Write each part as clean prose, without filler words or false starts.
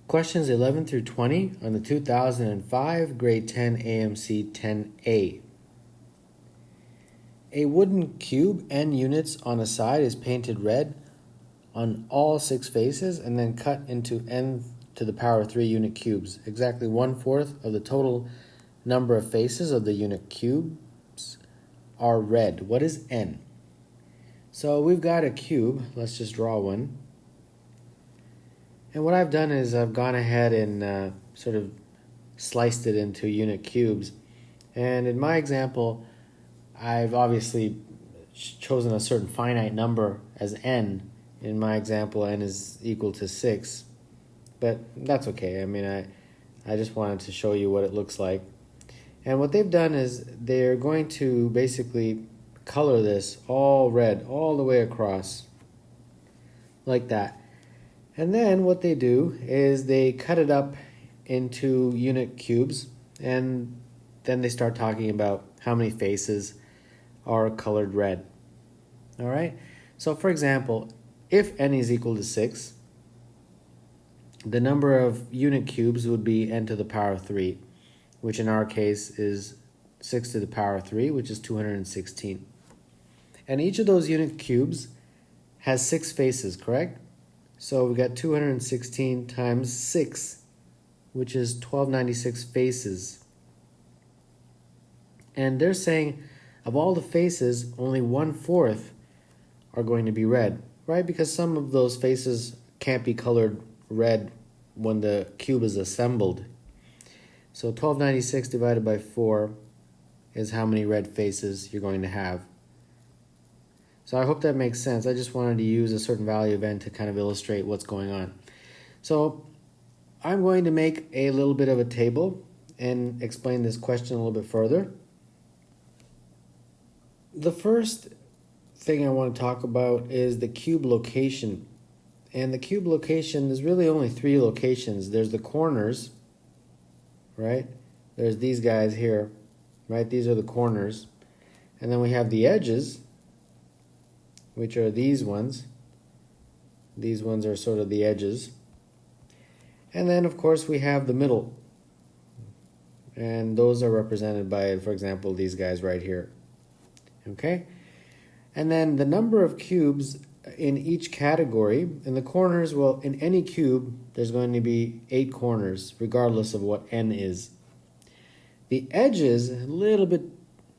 Questions 11 through 20 on the 2005 Grade 10 AMC 10A. A wooden cube, n units on a side, is painted red on all 6 faces and then cut into n to the power 3 unit cubes. Exactly 1/4 of the total number of faces of the unit cubes are red. What is n? So we've got a cube. Let's just draw one. And what I've done is I've gone ahead and sort of sliced it into unit cubes. And in my example, I've obviously chosen a certain finite number as n. In my example, n is equal to 6. But that's okay. I mean, I just wanted to show you what it looks like. And what they've done is they're going to basically color this all red all the way across, like that. And then what they do is they cut it up into unit cubes, and then they start talking about how many faces are colored red. All right? So for example, if n is equal to 6, the number of unit cubes would be n to the power 3, which in our case is 6 to the power 3, which is 216. And each of those unit cubes has 6 faces, correct? So we got 216 times 6, which is 1296 faces. And they're saying of all the faces, only 1/4 are going to be red, right? Because some of those faces can't be colored red when the cube is assembled. So 1296 divided by 4 is how many red faces you're going to have. So I hope that makes sense. I just wanted to use a certain value of n to kind of illustrate what's going on. So I'm going to make a little bit of a table and explain this question a little bit further. The first thing I want to talk about is the cube location. And the cube location, there's really only 3 locations. There's the corners, right? There's these guys here, right? These are the corners. And then we have the edges, which are these ones. These ones are sort of the edges. And then, of course, we have the middle. And those are represented by, for example, these guys right here. Okay? And then the number of cubes in each category, in the corners, well, in any cube, there's going to be 8 corners, regardless of what n is. The edges, a little bit,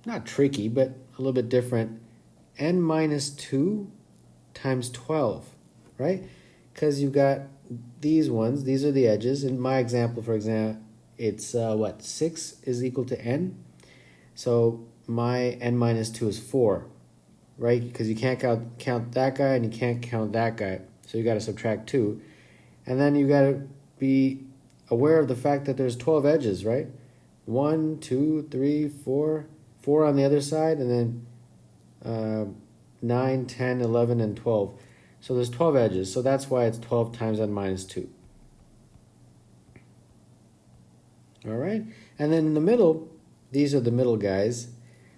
not tricky, but a little bit different. n minus 2 times 12, right? Because you've got these ones, these are the edges. In my example, for example, it's 6 is equal to n. So my n minus 2 is 4, right? Because you can't count that guy and you can't count that guy. So you got to subtract 2. And then you got to be aware of the fact that there's 12 edges, right? 1, 2, 3, 4, 4 on the other side, and then 9, 10, 11, and 12. So there's 12 edges. So that's why it's 12 times n minus 2. All right? And then in the middle, these are the middle guys.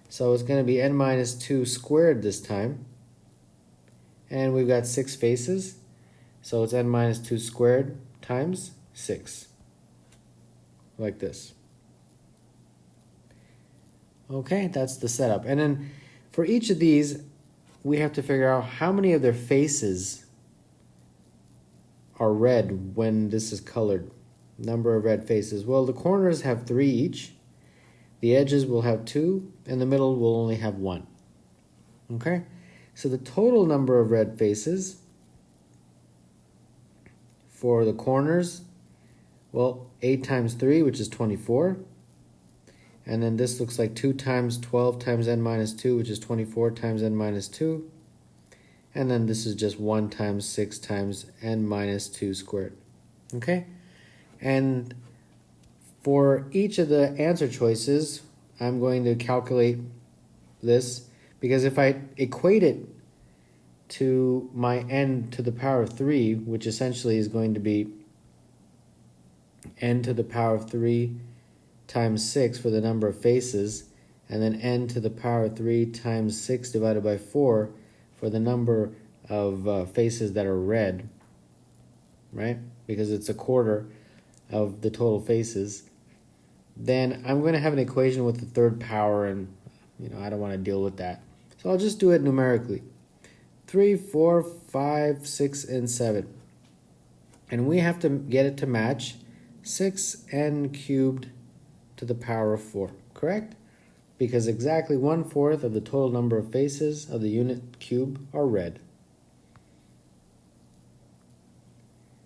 So it's going to be n minus 2 squared this time. And we've got 6 faces. So it's n minus 2 squared times 6. Like this. Okay, that's the setup. And then for each of these, we have to figure out how many of their faces are red when this is colored. Number of red faces. Well, the corners have 3 each. The edges will have 2, and the middle will only have 1. Okay? So the total number of red faces for the corners, well, 8 times 3, which is 24. And then this looks like 2 times 12 times n minus 2, which is 24 times n minus 2. And then this is just 1 times 6 times n minus 2 squared. Okay? And for each of the answer choices, I'm going to calculate this, because if I equate it to my n to the power of 3, which essentially is going to be n to the power of 3 times 6 for the number of faces, and then n to the power of 3 times 6 divided by 4 for the number of faces that are red, right? Because it's a quarter. of the total faces, then I'm going to have an equation with the third power, and I don't want to deal with that. So I'll just do it numerically. 3, 4, 5, 6, and 7. And we have to get it to match 6n cubed to the power of 4, correct? Because exactly 1/4 of the total number of faces of the unit cube are red.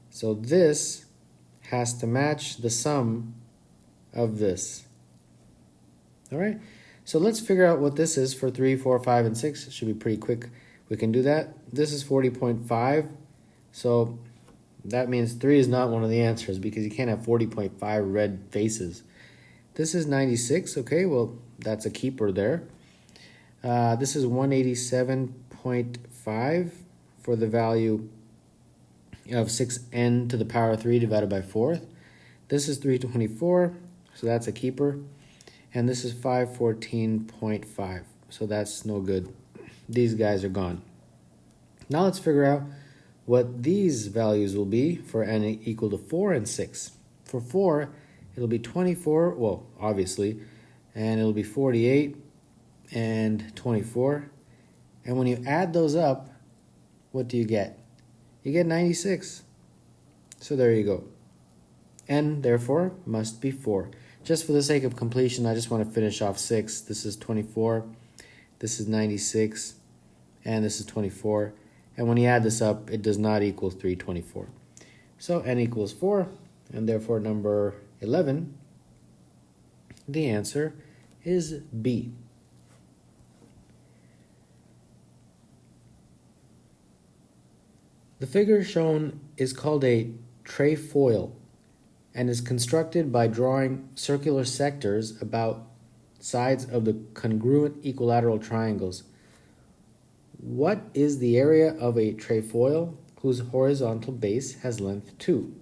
So this has to match the sum of this. All right, so let's figure out what this is for 3, 4, 5, and 6. It should be pretty quick. We can do that. This is 40.5, so that means 3 is not one of the answers because you can't have 40.5 red faces. This is 96, okay, well, that's a keeper there. This is 187.5 for the value of 6n to the power of 3 divided by 4th. This is 324, so that's a keeper. And this is 514.5, so that's no good. These guys are gone. Now let's figure out what these values will be for n equal to 4 and 6. For 4, it'll be 24, well, obviously, and it'll be 48 and 24. And when you add those up, what do you get? You get 96. So there you go. N, therefore, must be 4. Just for the sake of completion, I just want to finish off 6. This is 24, this is 96, and this is 24. And when you add this up, it does not equal 324. So n equals 4, and therefore number 11, the answer is B. The figure shown is called a trefoil and is constructed by drawing circular sectors about sides of the congruent equilateral triangles. What is the area of a trefoil whose horizontal base has length 2?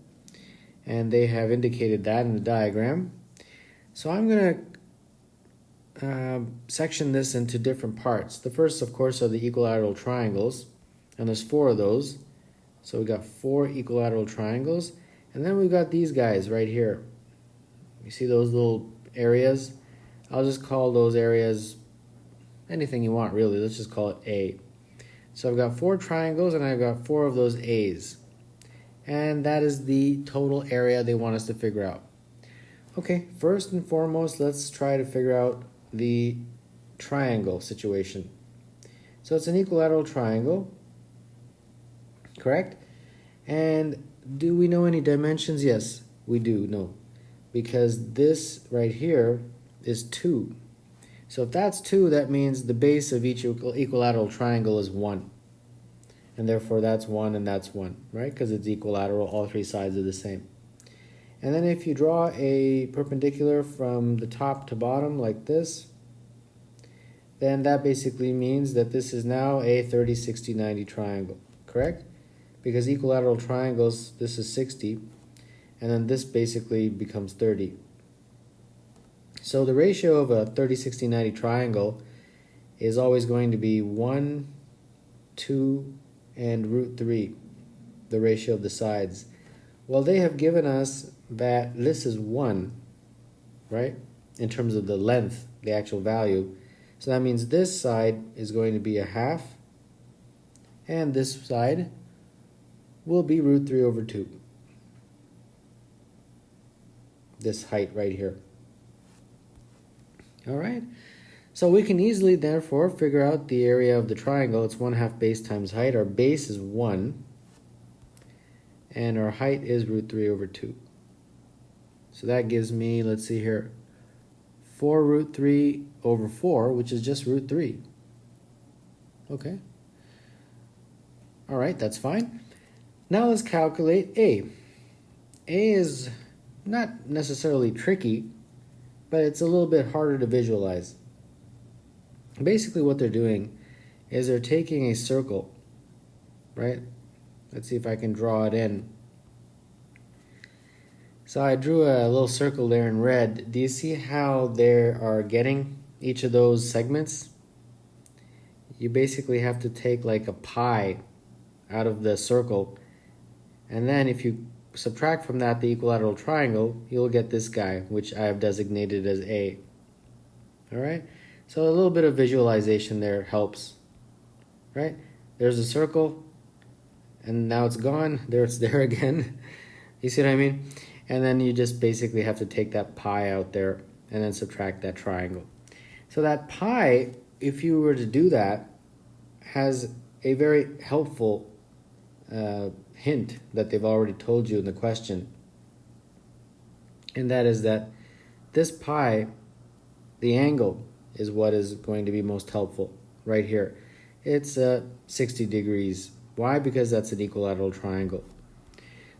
And they have indicated that in the diagram. So I'm going to section this into different parts. The first, of course, are the equilateral triangles, and there's 4 of those. So we got 4 equilateral triangles, and then we've got these guys right here. You see those little areas? I'll just call those areas anything you want, really. Let's just call it A. So I've got 4 triangles, and I've got 4 of those A's. And that is the total area they want us to figure out. Okay, first and foremost, let's try to figure out the triangle situation. So it's an equilateral triangle, correct? And do we know any dimensions? Yes, we do know, because this right here is 2. So if that's 2, that means the base of each equilateral triangle is 1. And therefore that's 1 and that's 1, right? Because it's equilateral, all 3 sides are the same. And then if you draw a perpendicular from the top to bottom like this, then that basically means that this is now a 30, 60, 90 triangle, correct? Because equilateral triangles, this is 60, and then this basically becomes 30. So the ratio of a 30, 60, 90 triangle is always going to be 1, 2, and root 3, the ratio of the sides. Well, they have given us that this is 1, right, in terms of the length, the actual value. So that means this side is going to be a half, and this side will be root 3 over 2. This height right here. All right, so we can easily, therefore, figure out the area of the triangle. It's 1/2 base times height. Our base is 1, and our height is root 3 over 2. So that gives me, let's see here, 4 root 3 over 4, which is just root 3. Okay. All right, that's fine. Now let's calculate A. A is not necessarily tricky, but it's a little bit harder to visualize. Basically what they're doing is they're taking a circle, right? Let's see if I can draw it in. So I drew a little circle there in red. Do you see how they are getting each of those segments? You basically have to take like a pie out of the circle, and then if you subtract from that the equilateral triangle, you'll get this guy, which I have designated as A. All right? So a little bit of visualization there helps, right? There's a circle, and now it's gone. There it's there again. You see what I mean? And then you just basically have to take that pi out there and then subtract that triangle. So that pi, if you were to do that, has a very helpful hint that they've already told you in the question. And that is that this pi, the angle, is what is going to be most helpful right here. It's 60 degrees. Why? Because that's an equilateral triangle.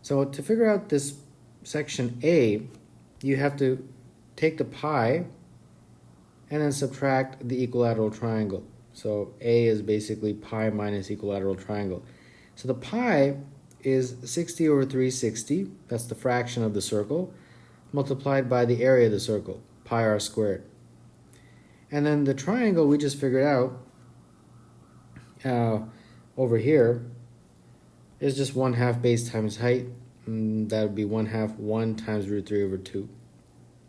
So to figure out this section A, you have to take the pi and then subtract the equilateral triangle. So A is basically pi minus equilateral triangle. So the pi is 60 over 360, that's the fraction of the circle, multiplied by the area of the circle, pi r squared. And then the triangle we just figured out over here is just 1/2 base times height. That would be 1/2 1 times root 3 over 2.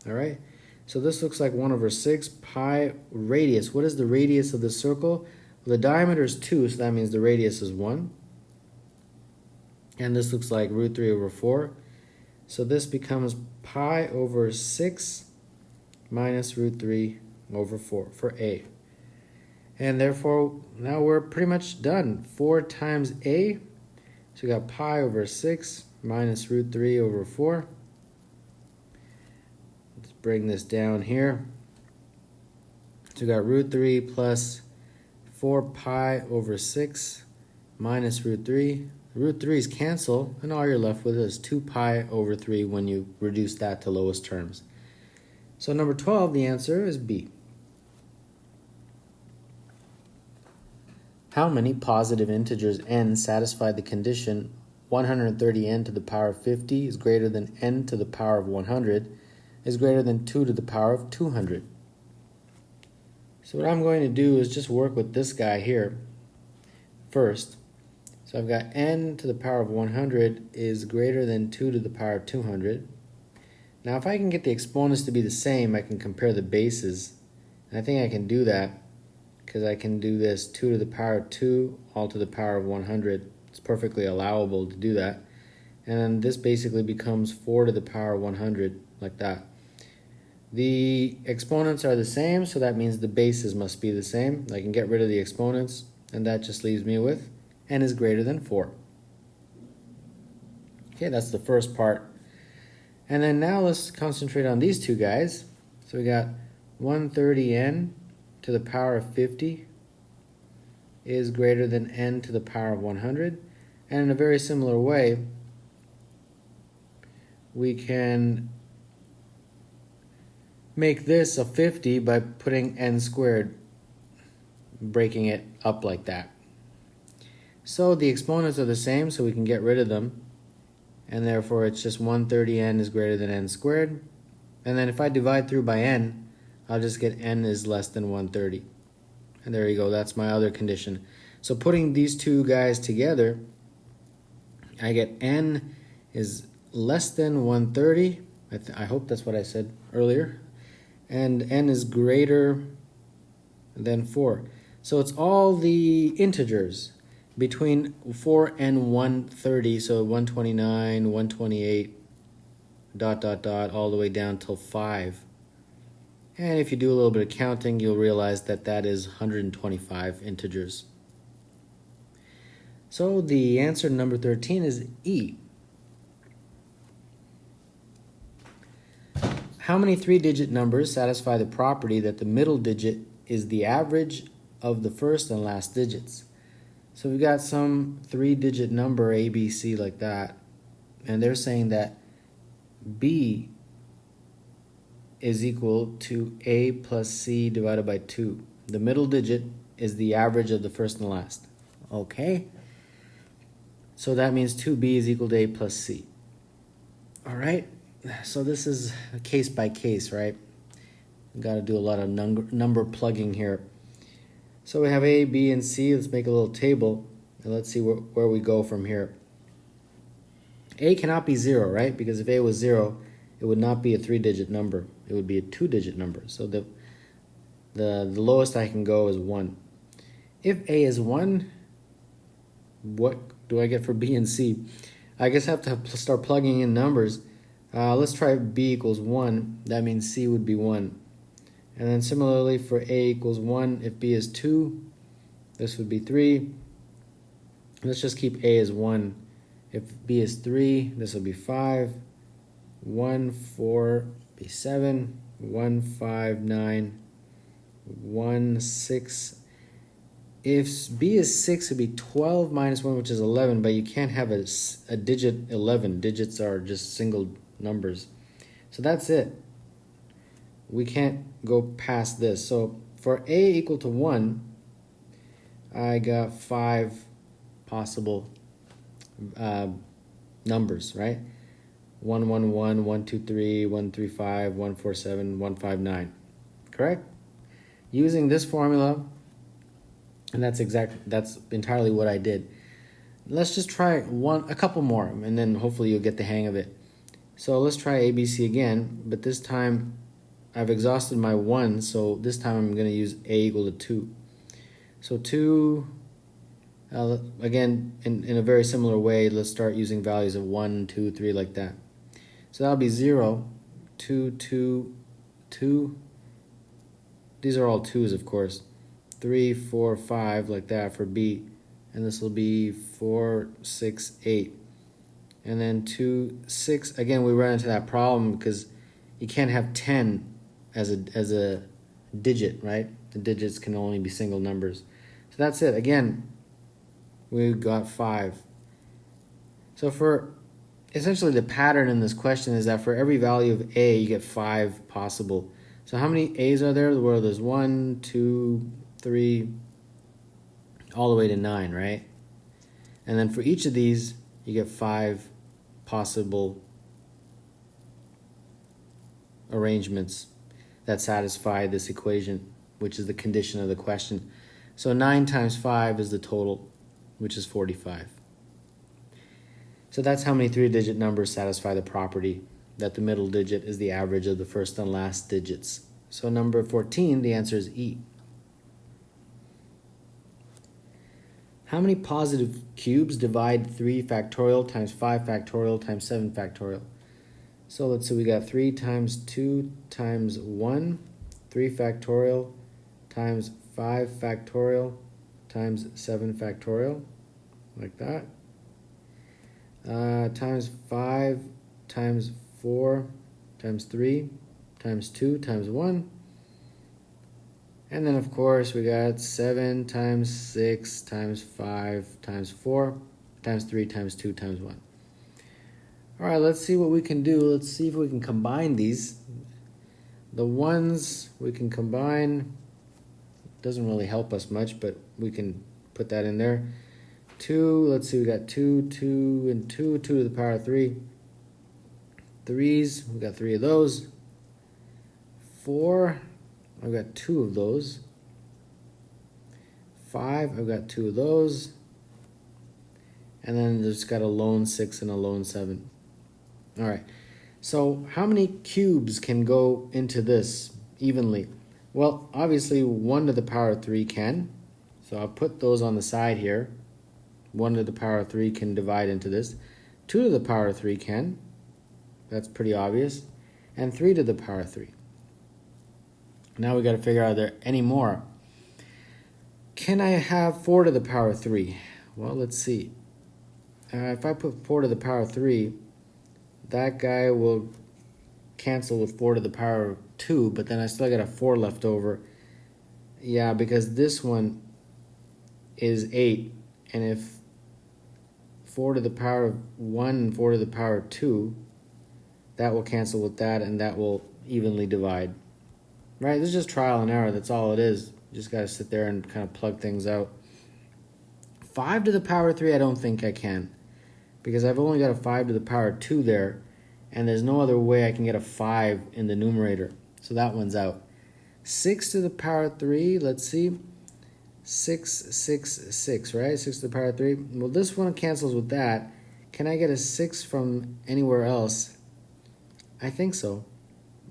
All right? So this looks like 1 over 6 pi radius. What is the radius of the circle? Well, the diameter is 2, so that means the radius is 1. And this looks like root 3 over 4. So this becomes pi over 6 minus root 3 over 4 for A. And therefore, now we're pretty much done. 4 times A. So we got pi over 6 minus root 3 over 4. Let's bring this down here. So we got root 3 plus 4 pi over 6 minus root 3. Root 3's cancel, and all you're left with is 2 pi over 3 when you reduce that to lowest terms. So number 12, the answer is B. How many positive integers n satisfy the condition 130n to the power of 50 is greater than n to the power of 100 is greater than 2 to the power of 200? So what I'm going to do is just work with this guy here first. So I've got n to the power of 100 is greater than 2 to the power of 200. Now if I can get the exponents to be the same, I can compare the bases. And I think I can do that because I can do this 2 to the power of 2 all to the power of 100. It's perfectly allowable to do that. And then this basically becomes 4 to the power of 100, like that. The exponents are the same, so that means the bases must be the same. I can get rid of the exponents, and that just leaves me with n is greater than 4. Okay, that's the first part. And then now let's concentrate on these two guys. So we got 130n to the power of 50 is greater than n to the power of 100. And in a very similar way, we can make this a 50 by putting n squared, breaking it up like that. So the exponents are the same, so we can get rid of them. And therefore, it's just 130n is greater than n squared. And then if I divide through by n, I'll just get n is less than 130. And there you go, that's my other condition. So putting these two guys together, I get n is less than 130. I hope that's what I said earlier. And n is greater than 4. So it's all the integers between 4 and 130, so 129, 128, ... all the way down till 5. And if you do a little bit of counting, you'll realize that that is 125 integers. So the answer to number 13 is E. How many 3-digit numbers satisfy the property that the middle digit is the average of the first and last digits? So we've got some 3-digit number A, B, C like that, and they're saying that B is equal to A plus C divided by 2. The middle digit is the average of the first and last. Okay? So that means 2B is equal to A plus C. All right? So this is a case by case, right? We've got to do a lot of number plugging here. So we have A, B, and C. Let's make a little table, and let's see where we go from here. A cannot be 0, right? Because if A was 0, it would not be a 3-digit number. It would be a 2-digit number. So the lowest I can go is 1. If A is 1, what do I get for B and C? I guess I have to start plugging in numbers. Let's try B equals 1. That means C would be 1. And then similarly for A equals 1, if B is 2, this would be 3. Let's just keep A as 1. If B is 3, this will be 5. 1, 4, be 7. 1, 5, 9. 1, 6. If B is 6, it would be 12 minus 1, which is 11, but you can't have a digit 11. Digits are just single numbers. So that's it. We can't go past this. So for A equal to 1, I got 5 possible numbers, right? 1, 1, 1, 1, 2, 3, 1, 3, 5, 1, 4, 7, 1, 5, 9. Correct? Using this formula, and that's entirely what I did. Let's just try a couple more, and then hopefully you'll get the hang of it. So let's try ABC again, but this time I've exhausted my 1, so this time I'm going to use A equal to 2. So 2, again, in a very similar way, let's start using values of 1, 2, 3, like that. So that'll be 0, 2, 2, 2. These are all 2's, of course. 3, 4, 5, like that for B. And this will be 4, 6, 8. And then 2, 6. Again, we run into that problem because you can't have 10 as a digit, right? The digits can only be single numbers. So that's it. Again, we got 5. So for essentially the pattern in this question is that for every value of A, you get 5 possible. So how many A's are there? Well, there's 1, 2, 3, all the way to 9, right? And then for each of these, you get 5 possible arrangements that satisfy this equation, which is the condition of the question. So 9 times 5 is the total, which is 45. So that's how many 3-digit numbers satisfy the property that the middle digit is the average of the first and last digits. So number 14, the answer is E. How many positive cubes divide 3 factorial times 5 factorial times 7 factorial? So let's say we got 3 times 2 times 1, 3 factorial times 5 factorial times 7 factorial, like that. Times 5 times 4 times 3 times 2 times 1. And then, of course, we got 7 times 6 times 5 times 4 times 3 times 2 times 1. All right, let's see what we can do. Let's see if we can combine these. The ones we can combine doesn't really help us much, but we can put that in there. 2, let's see, we got 2, 2, and 2, 2 to the power of 3. 3's, we got 3 of those. 4, I've got 2 of those. 5, I've got 2 of those. And then there's got a lone 6 and a lone 7. All right, so how many cubes can go into this evenly? Well, obviously 1 to the power of 3 can. So I'll put those on the side here. 1 to the power of 3 can divide into this. 2 to the power of 3 can. That's pretty obvious. And 3 to the power of 3. Now we got to figure out, are there any more? Can I have 4 to the power of 3? Well, let's see. If I put 4 to the power of 3, that guy will cancel with 4 to the power of 2, but then I still got a 4 left over. Yeah, because this one is 8, and if 4 to the power of 1 and 4 to the power of 2, that will cancel with that, and that will evenly divide. Right, this is just trial and error, that's all it is. You just got to sit there and kind of plug things out. 5 to the power of 3, I don't think I can, because I've only got a 5 to the power of 2 there, and there's no other way I can get a 5 in the numerator, so that one's out. 6 to the power of 3, let's see. 6, 6, 6, right? 6 to the power of 3. Well, this one cancels with that. Can I get a 6 from anywhere else? I think so.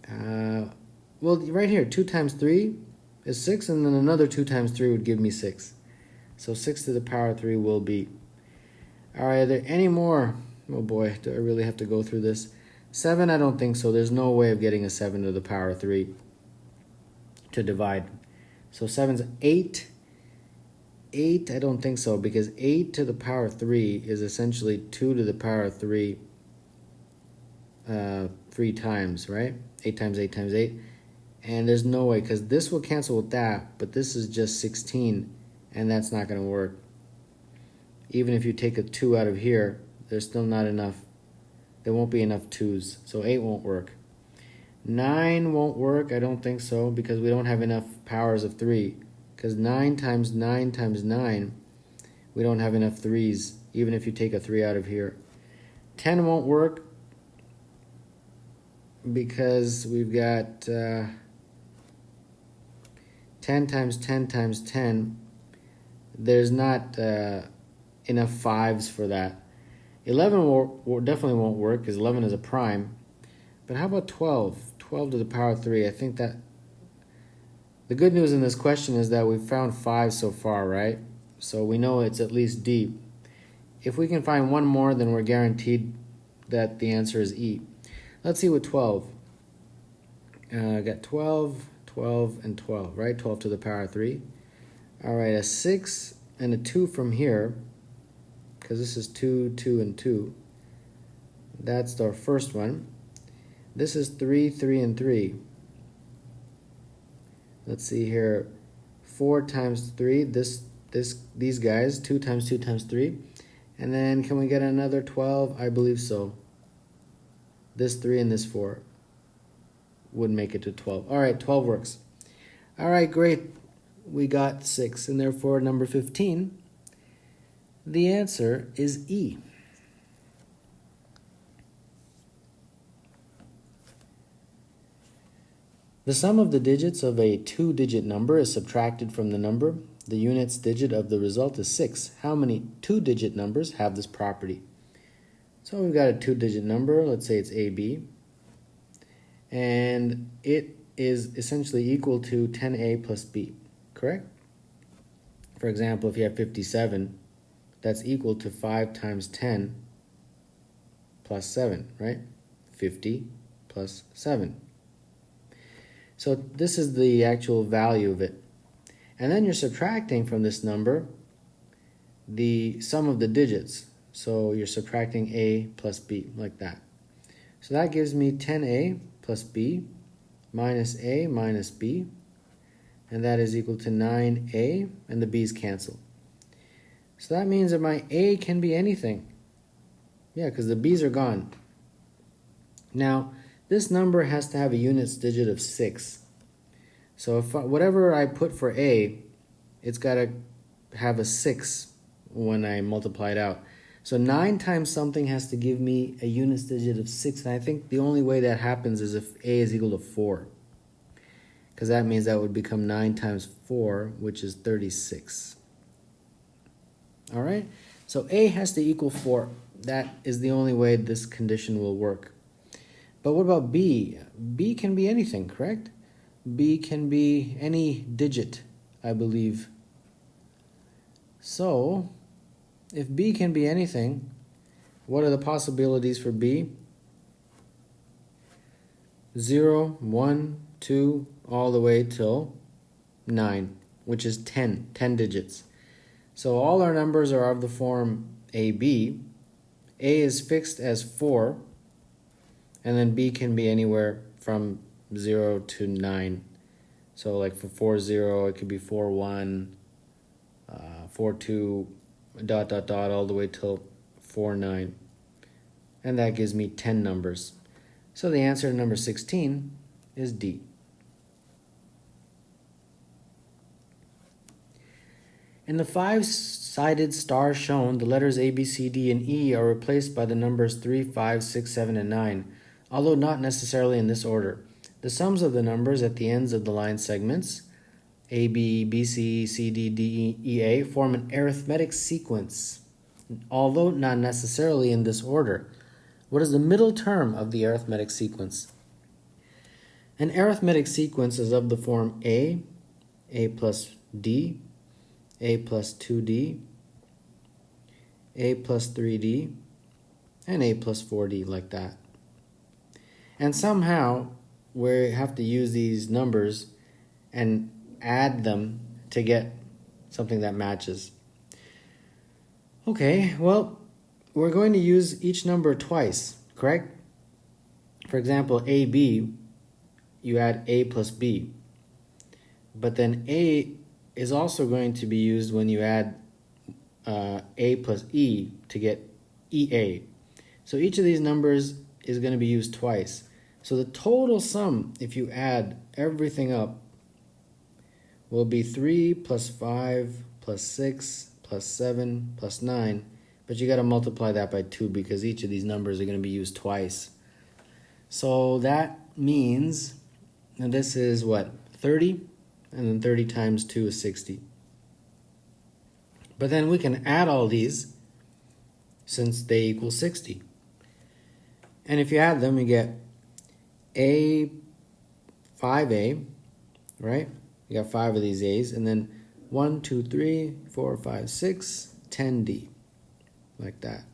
Well, right here, 2 times 3 is 6, and then another 2 times 3 would give me 6. So 6 to the power 3 will be. All right, are there any more? Oh boy, do I really have to go through this? 7, I don't think so. There's no way of getting a 7 to the power 3 to divide. So 7's 8. 8, I don't think so, because 8 to the power 3 is essentially 2 to the power 3 3 times, right? 8 times 8 times 8. And there's no way, because this will cancel with that, but this is just 16, and that's not going to work. Even if you take a 2 out of here, there's still not enough. There won't be enough 2's, so 8 won't work. 9 won't work, I don't think so, because we don't have enough powers of 3. Because 9 times 9 times 9, we don't have enough 3's, even if you take a 3 out of here. 10 won't work, because we've got 10 times 10 times 10. There's not enough 5's for that. 11 definitely won't work, because 11 is a prime. But how about 12? 12 to the power 3. I think that the good news in this question is that we've found 5 so far, right? So we know it's at least D. If we can find one more, then we're guaranteed that the answer is E. Let's see with 12. I got 12, 12, and 12, right? 12 to the power 3. All right, a 6 and a 2 from here, because this is 2, 2, and 2. That's our first one. This is 3, 3, and 3. Let's see here. 4 times 3, these guys, 2 times 2 times 3. And then can we get another 12? I believe so. This 3 and this 4 would make it to 12. All right, 12 works. All right, great. We got 6, and therefore number 15, the answer is E. The sum of the digits of a 2-digit number is subtracted from the number. The units digit of the result is 6. How many 2-digit numbers have this property? So we've got a 2-digit number. Let's say it's AB. And it is essentially equal to 10A plus B, correct? For example, if you have 57, that's equal to 5 times 10 plus 7, right? 50 plus 7. So this is the actual value of it. And then you're subtracting from this number the sum of the digits. So you're subtracting A plus B, like that. So that gives me 10A plus B minus A minus B. And that is equal to 9A, and the B's cancel. So that means that my A can be anything. Yeah, because the B's are gone. Now, this number has to have a units digit of 6. So if whatever I put for A, it's got to have a 6 when I multiply it out. So 9 times something has to give me a units digit of 6. And I think the only way that happens is if A is equal to 4. Because that means that would become 9 times 4, which is 36. All right? So A has to equal 4. That is the only way this condition will work. But what about B? B can be anything, correct? B can be any digit, I believe. So, if B can be anything, what are the possibilities for B? 0, 1, 2, all the way till 9, which is 10 digits. So all our numbers are of the form AB. A is fixed as 4, and then B can be anywhere from 0 to 9. So like for 4, 0, it could be 4, 1, 4, 2, ... all the way till 4, 9. And that gives me 10 numbers. So the answer to number 16 is D. In the 5-sided star shown, the letters A, B, C, D, and E are replaced by the numbers 3, 5, 6, 7, and 9, although not necessarily in this order. The sums of the numbers at the ends of the line segments, A, B, B, C, C, D, D, E, A, form an arithmetic sequence. although not necessarily in this order. What is the middle term of the arithmetic sequence? An arithmetic sequence is of the form a plus d, a plus 2d, a plus 3d, and a plus 4d, like that. And somehow we have to use these numbers and add them to get something that matches. Okay, well, we're going to use each number twice, correct? For example, AB, you add A plus B. But then A is also going to be used when you add A plus E to get EA. So each of these numbers is going to be used twice. So the total sum, if you add everything up, will be 3 plus 5 plus 6 plus 7 plus 9. But you got to multiply that by 2 because each of these numbers are going to be used twice. So that means, and this is what, 30? And then 30 times 2 is 60. But then we can add all these since they equal 60. And if you add them, you get A, 5A, right? You got 5 of these A's, and then 1, 2, 3, 4, 5, 6, 10D, like that.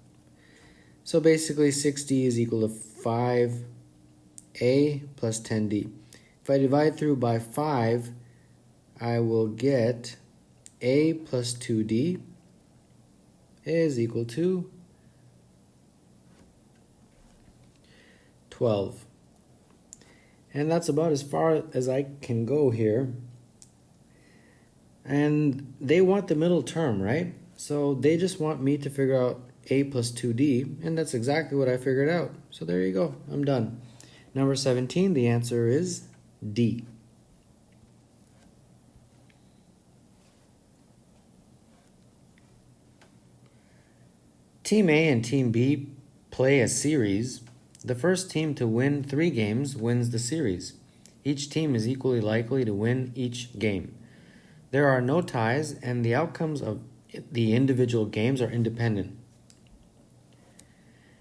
So basically 60 is equal to 5A plus 10D. If I divide through by 5, I will get A plus 2D is equal to 12. And that's about as far as I can go here. And they want the middle term, right? So they just want me to figure out A plus 2D, and that's exactly what I figured out. So there you go, I'm done. Number 17, the answer is D. Team A and Team B play a series. The first team to win 3 games wins the series. Each team is equally likely to win each game. There are no ties, and the outcomes of the individual games are independent.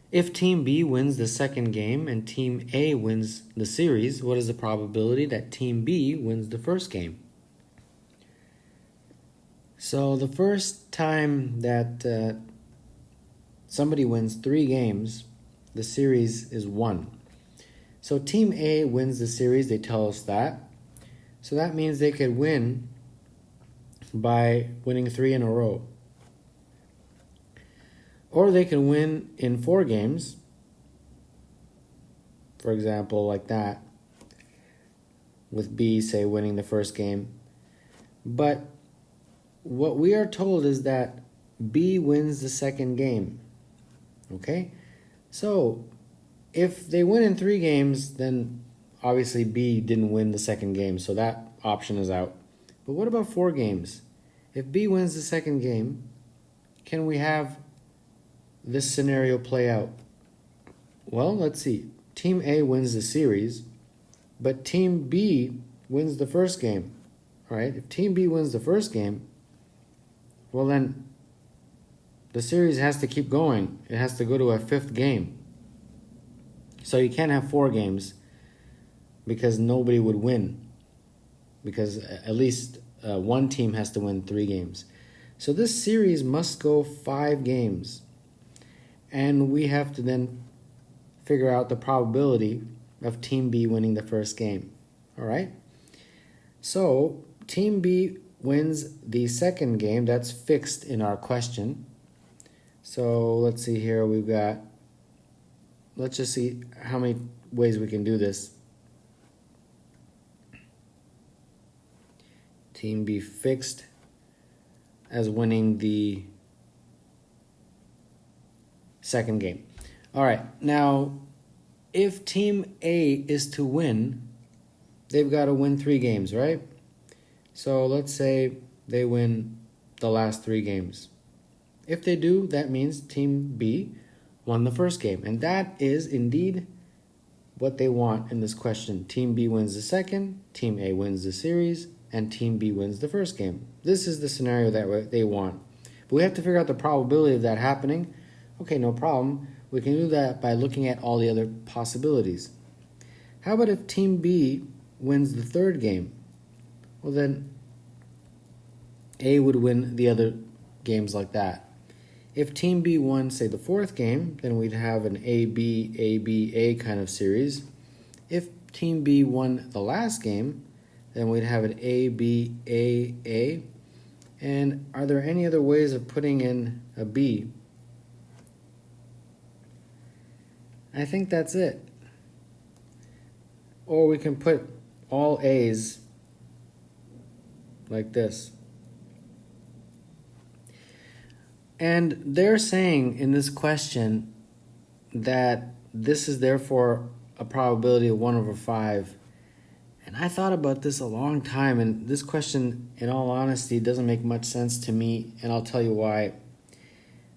If Team B wins the second game and Team A wins the series, what is the probability that Team B wins the first game? So the first time that somebody wins 3 games, the series is 1. So Team A wins the series, they tell us that. So that means they could win by winning 3 in a row. Or they can win in 4 games, for example, like that, with B, say, winning the first game. But what we are told is that B wins the second game, okay? So if they win in 3 games, then obviously B didn't win the second game, so that option is out. But what about 4 games? If B wins the second game, can we have this scenario play out? Well, let's see. Team A wins the series, but Team B wins the first game, right? If Team B wins the first game, well then the series has to keep going. It has to go to a 5th game. So you can't have 4 games because nobody would win, because at least one team has to win 3 games. So this series must go 5 games. And we have to then figure out the probability of Team B winning the first game. All right? So Team B wins the second game. That's fixed in our question. So let's see here. Let's just see how many ways we can do this. Team B fixed as winning the second game. All right, now if Team A is to win, they've got to win 3 games, right? So let's say they win the last 3 games. If they do, that means Team B won the first game. And that is indeed what they want in this question. Team B wins the second, Team A wins the series, and Team B wins the first game. This is the scenario that they want. But we have to figure out the probability of that happening. Okay, no problem. We can do that by looking at all the other possibilities. How about if Team B wins the third game? Well, then A would win the other games like that. If Team B won, say, the fourth game, then we'd have an A kind of series. If Team B won the last game, then we'd have an A. And are there any other ways of putting in a B? I think that's it. Or we can put all A's like this. And they're saying in this question that this is therefore a probability of 1 over 5. And I thought about this a long time, and this question, in all honesty, doesn't make much sense to me, and I'll tell you why.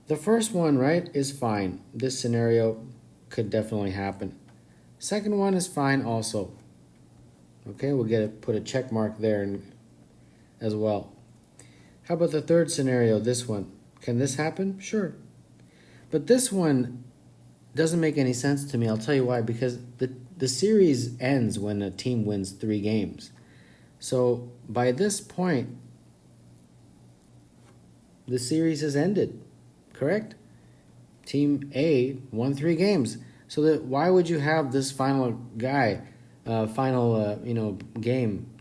The first one, right, is fine. This scenario could definitely happen. Second one is fine also. Okay, we'll put a check mark there as well. How about the third scenario, this one? Can this happen? Sure. But this one doesn't make any sense to me. I'll tell you why. Because the series ends when a team wins 3 games. So by this point, the series has ended, correct? Team A won 3 games. So why would you have this final game? It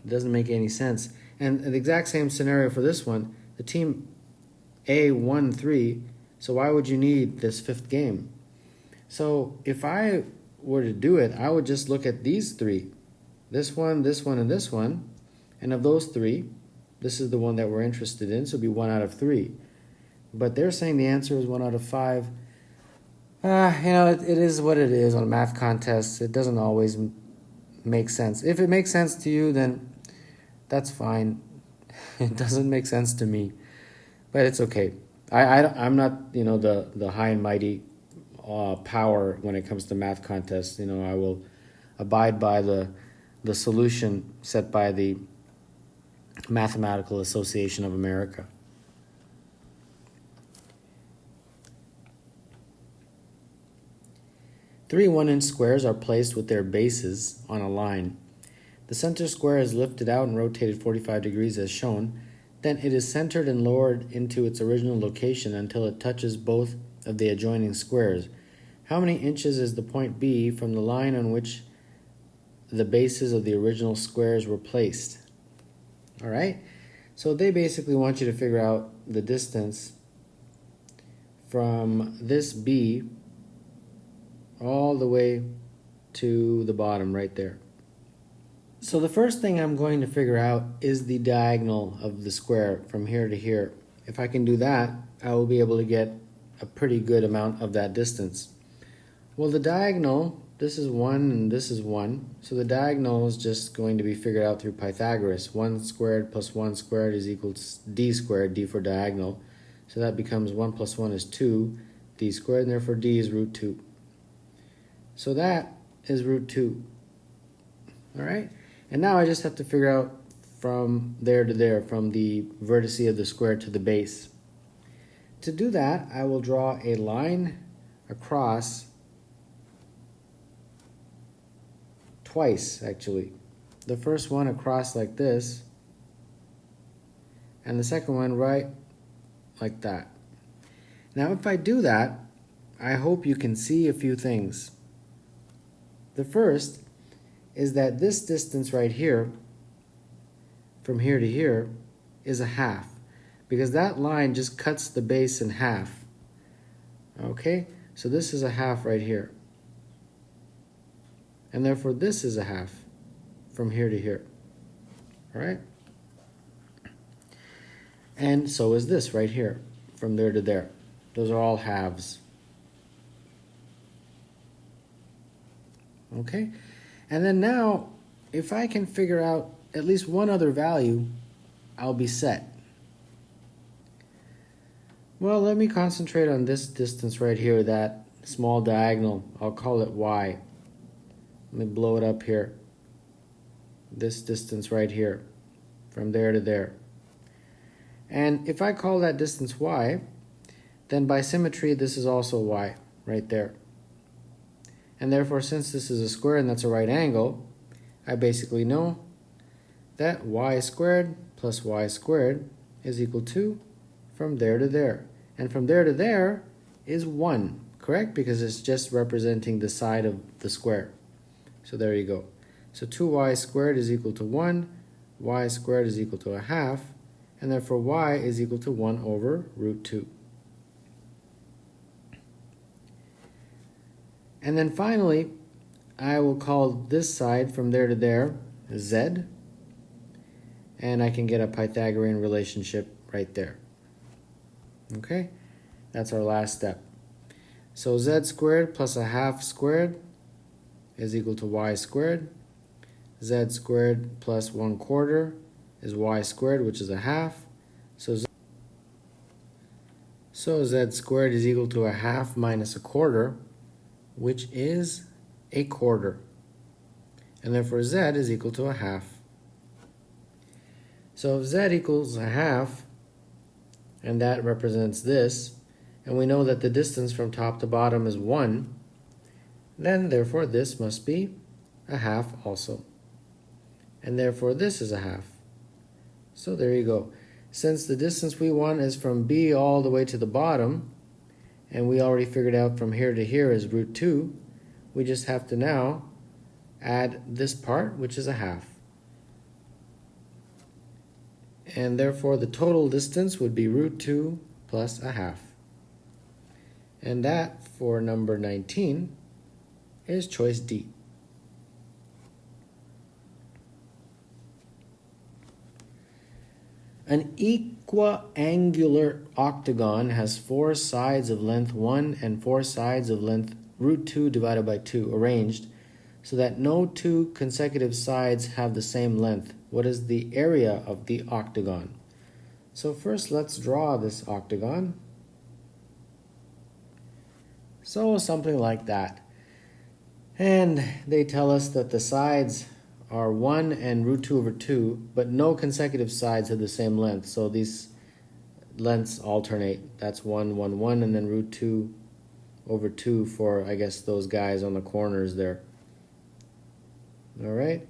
doesn't make any sense. And the exact same scenario for this one. The team A won 3, so why would you need this 5th game? So if I were to do it, I would just look at these 3. This one, and this one. And of those 3, this is the one that we're interested in, so it'd be 1 out of 3. But they're saying the answer is 1 out of 5. It is what it is on a math contest. It doesn't always make sense. If it makes sense to you, then that's fine. It doesn't make sense to me. But it's okay. I'm not, the high and mighty power when it comes to math contests. I will abide by the solution set by the Mathematical Association of America. Three 1-inch squares are placed with their bases on a line. The center square is lifted out and rotated 45 degrees as shown. Then it is centered and lowered into its original location until it touches both of the adjoining squares. How many inches is the point B from the line on which the bases of the original squares were placed? All right, so they basically want you to figure out the distance from this B all the way to the bottom right there. So the first thing I'm going to figure out is the diagonal of the square from here to here. If I can do that, I will be able to get a pretty good amount of that distance. Well, the diagonal, this is 1 and this is 1. So the diagonal is just going to be figured out through Pythagoras. 1 squared plus 1 squared is equal to d squared, d for diagonal. So that becomes 1 plus 1 is 2, d squared, and therefore d is root 2. So that is root 2. All right? And now I just have to figure out from there to there, from the vertice of the square to the base. To do that, I will draw a line across twice, actually. The first one across like this, and the second one right like that. Now, if I do that, I hope you can see a few things. The first is that this distance right here, from here to here, is a half, because that line just cuts the base in half. Okay, so this is a half right here. And therefore this is a half from here to here. All right? And so is this right here, from there to there. Those are all halves. Okay? And then now, if I can figure out at least one other value, I'll be set. Well, let me concentrate on this distance right here, that small diagonal. I'll call it y. Let me blow it up here. This distance right here, from there to there. And if I call that distance y, then by symmetry this is also y right there. And therefore, since this is a square and that's a right angle, I basically know that y squared plus y squared is equal to from there to there. And from there to there is 1, correct? Because it's just representing the side of the square. So there you go. So 2y squared is equal to 1, y squared is equal to a half, and therefore y is equal to 1 over root 2. And then finally, I will call this side from there to there z, and I can get a Pythagorean relationship right there. Okay, that's our last step. So z squared plus a half squared is equal to y squared. Z squared plus 1/4 is y squared, which is a half. So z squared is equal to a half minus a quarter, which is a quarter. And therefore z is equal to a half. So if z equals a half, and that represents this, and we know that the distance from top to bottom is 1, then therefore this must be a half also. And therefore this is a half. So there you go. Since the distance we want is from B all the way to the bottom, and we already figured out from here to here is root 2, we just have to now add this part, which is a half. And therefore the total distance would be root 2 plus a half. And that, for number 19, is choice D. An equiangular octagon has 4 sides of length 1 and 4 sides of length root 2 divided by 2 arranged so that no 2 consecutive sides have the same length. What is the area of the octagon? So first let's draw this octagon. So something like that. And they tell us that the sides are 1 and root 2 over 2, but no consecutive sides have the same length. So these lengths alternate. That's 1, 1, 1, and then root 2 over 2 for, I guess, those guys on the corners there. All right?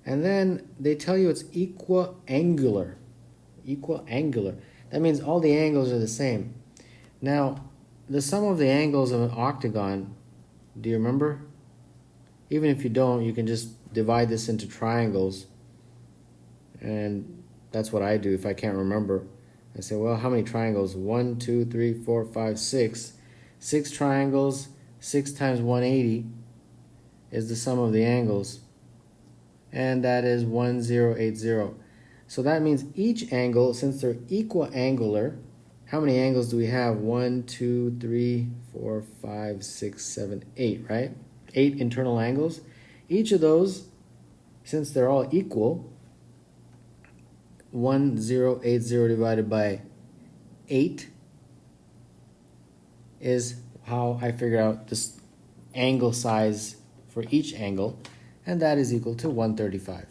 And then they tell you it's equiangular. Equiangular. That means all the angles are the same. Now, the sum of the angles of an octagon, do you remember? Even if you don't, you can just divide this into triangles. And that's what I do if I can't remember. I say, well, how many triangles? 1, 2, 3, 4, 5, 6. 6 triangles, 6 times 180 is the sum of the angles. And that is 1080. So that means each angle, since they're equiangular, how many angles do we have? 1, 2, 3, 4, 5, 6, 7, 8, right? 8 internal angles. Each of those, since they're all equal, 1080 divided by 8 is how I figure out this angle size for each angle, and that is equal to 135.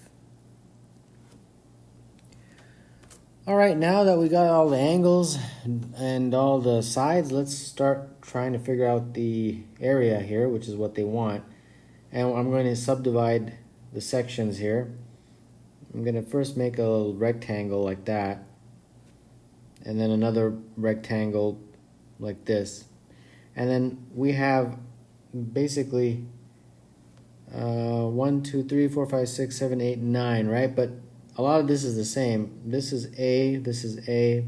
All right, now that we got all the angles and all the sides, let's start trying to figure out the area here, which is what they want. And I'm going to subdivide the sections here. I'm going to first make a rectangle like that, and then another rectangle like this. And then we have basically 1, 2, 3, 4, 5, 6, 7, 8, 9, right? But a lot of this is the same. This is A, this is A,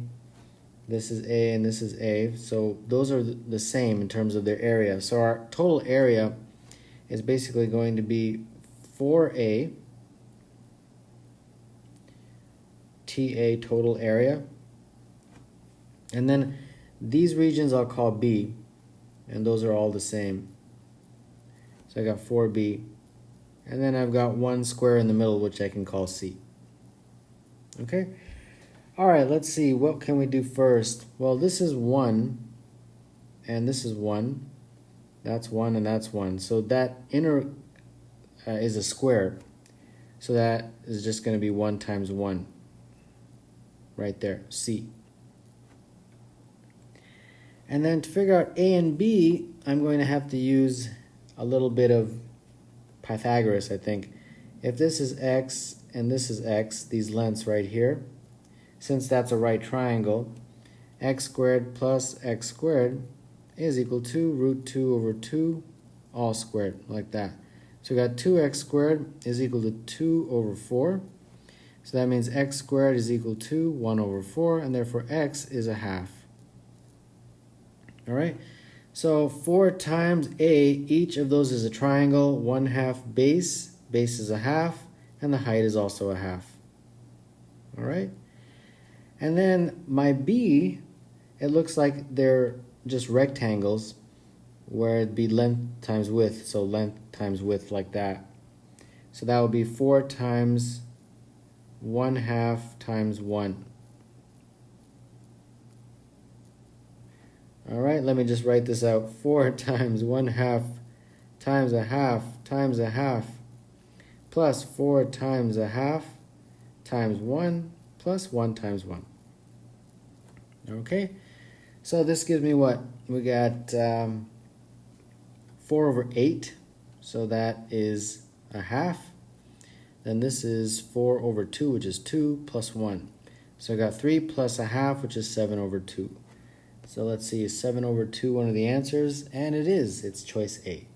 this is A, and this is A. So those are the same in terms of their area. So our total area is basically going to be 4A, TA total area. And then these regions I'll call B, and those are all the same. So I got 4B. And then I've got one square in the middle, which I can call C. Okay? All right, let's see. What can we do first? Well, this is 1, and this is 1. That's 1, and that's 1. So that inner is a square. So that is just going to be 1 times 1. right there, C. And then to figure out A and B, I'm going to have to use a little bit of Pythagoras, I think. If this is x and this is x, these lengths right here, since that's a right triangle, x squared plus x squared is equal to root 2 over 2 all squared, like that. So we got 2x squared is equal to 2 over 4. So that means x squared is equal to 1 over 4, and therefore x is a half. All right, so 4 times a, each of those is a triangle, 1/2 base, base is a half, and the height is also a half. All right, and then my b, it looks like they're just rectangles where it'd be length times width, so length times width like that. So that would be 4 times 1/2 times 1. All right, let me just write this out. 4 times 1/2 times a half times a half plus 4 times a half times 1 plus 1 times 1. Okay, so this gives me what? We got 4 over 8, so that is a half. Then this is 4 over 2, which is 2 plus 1. So I got 3 plus a half, which is 7 over 2. So let's see, is 7 over 2 one of the answers? And it is. It's choice A.